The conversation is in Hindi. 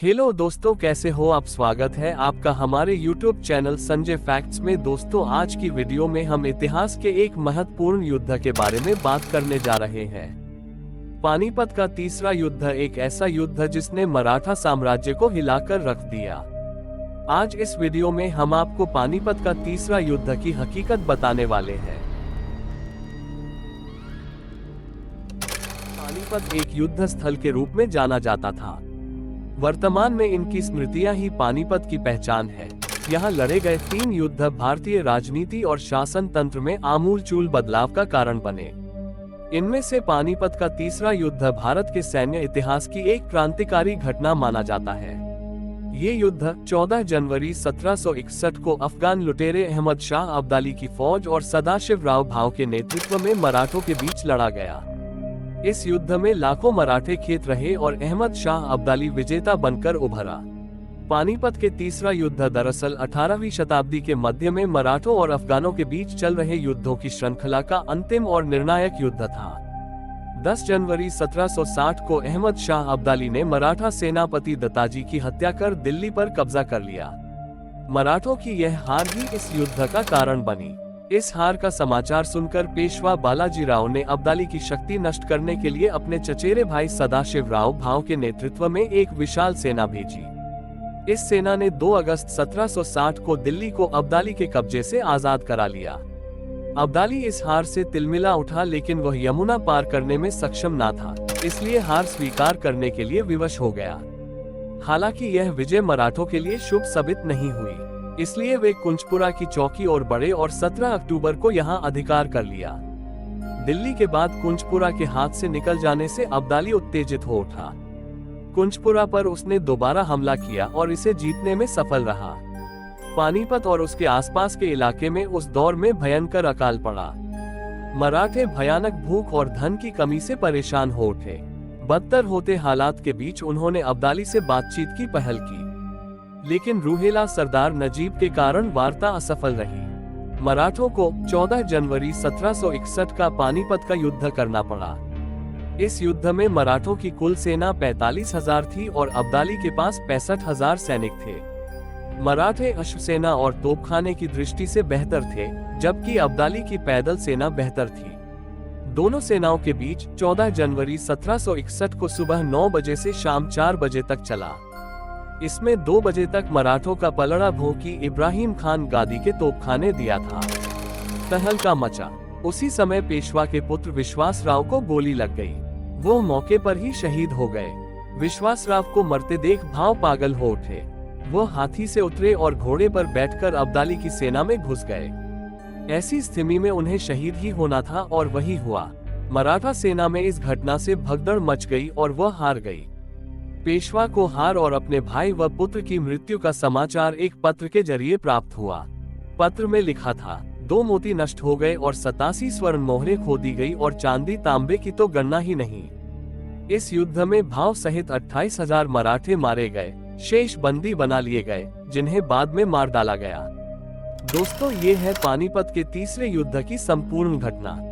हेलो दोस्तों, कैसे हो आप। स्वागत है आपका हमारे YouTube चैनल संजय फैक्ट्स में। दोस्तों, आज की वीडियो में हम इतिहास के एक महत्वपूर्ण युद्ध के बारे में बात करने जा रहे हैं। पानीपत का तीसरा युद्ध एक ऐसा युद्ध जिसने मराठा साम्राज्य को हिलाकर रख दिया। आज इस वीडियो में हम आपको पानीपत का तीसरा युद्ध की हकीकत बताने वाले हैं। पानीपत एक युद्ध स्थल के रूप में जाना जाता था। वर्तमान में इनकी स्मृतियां ही पानीपत की पहचान है। यहाँ लड़े गए 3 युद्ध भारतीय राजनीति और शासन तंत्र में आमूलचूल बदलाव का कारण बने। इनमें से पानीपत का तीसरा युद्ध भारत के सैन्य इतिहास की एक क्रांतिकारी घटना माना जाता है। ये युद्ध 14 जनवरी 1761 को अफगान लुटेरे अहमद शाह अब्दाली की फौज और सदाशिव राव भाव के नेतृत्व में मराठों के बीच लड़ा गया। इस युद्ध में लाखों मराठे खेत रहे और अहमद शाह अब्दाली विजेता बनकर उभरा। पानीपत के तीसरा युद्ध दरअसल 18वीं शताब्दी के मध्य में मराठों और अफगानों के बीच चल रहे युद्धों की श्रृंखला का अंतिम और निर्णायक युद्ध था। 10 जनवरी 1760 को अहमद शाह अब्दाली ने मराठा सेनापति दत्ताजी की हत्या कर दिल्ली पर कब्जा कर लिया। मराठों की यह हार ही इस युद्ध का कारण बनी। इस हार का समाचार सुनकर पेशवा बालाजी राव ने अब्दाली की शक्ति नष्ट करने के लिए अपने चचेरे भाई सदाशिव राव भाव के नेतृत्व में एक विशाल सेना भेजी। इस सेना ने 2 अगस्त 1760 को दिल्ली को अब्दाली के कब्जे से आजाद करा लिया। अब्दाली इस हार से तिलमिला उठा, लेकिन वह यमुना पार करने में सक्षम न था, इसलिए हार स्वीकार करने के लिए विवश हो गया। हालांकि यह विजय मराठों के लिए शुभ साबित नहीं हुई, इसलिए वे कुंजपुरा की चौकी और बढ़े और 17 अक्टूबर को यहां अधिकार कर लिया। दिल्ली के बाद कुंजपुरा के हाथ से निकल जाने से अब्दाली उत्तेजित हो उठा। कुंजपुरा पर उसने दोबारा हमला किया और इसे जीतने में सफल रहा। पानीपत और उसके आसपास के इलाके में उस दौर में भयंकर अकाल पड़ा। मराठे भयानक भूख और धन की कमी से परेशान हो उठे। बदतर होते हालात के बीच उन्होंने अब्दाली से बातचीत की पहल की, लेकिन रूहेला सरदार नजीब के कारण वार्ता असफल रही। मराठों को 14 जनवरी 1761 का पानीपत का युद्ध करना पड़ा। इस युद्ध में मराठों की कुल सेना 45,000 थी और अब्दाली के पास 65,000 सैनिक थे। मराठे अश्वसेना और तोपखाने की दृष्टि से बेहतर थे, जबकि अब्दाली की पैदल सेना बेहतर थी। दोनों सेनाओं के बीच 14 जनवरी 1761 को सुबह 9 बजे से शाम 4 बजे तक चला। इसमें 2 बजे तक मराठों का पलड़ा भोंकी इब्राहिम खान गादी के तोपखाने दिया था। तहलका मचा। उसी समय पेशवा के पुत्र विश्वास राव को गोली लग गई। वो मौके पर ही शहीद हो गए। विश्वास राव को मरते देख भाव पागल हो उठे। वो हाथी से उतरे और घोड़े पर बैठकर अब्दाली की सेना में घुस गए। ऐसी स्थिति में उन्हें शहीद ही होना था और वही हुआ। मराठा सेना में इस घटना से भगदड़ मच गई और वह हार गई। पेशवा को हार और अपने भाई व पुत्र की मृत्यु का समाचार एक पत्र के जरिए प्राप्त हुआ। पत्र में लिखा था, 2 मोती नष्ट हो गए और 87 स्वर्ण मोहरें खो दी गई और चांदी तांबे की तो गणना ही नहीं। इस युद्ध में भाव सहित 28,000 मराठे मारे गए, शेष बंदी बना लिए गए, जिन्हें बाद में मार डाला गया। दोस्तों, ये है पानीपत के तीसरे युद्ध की संपूर्ण घटना।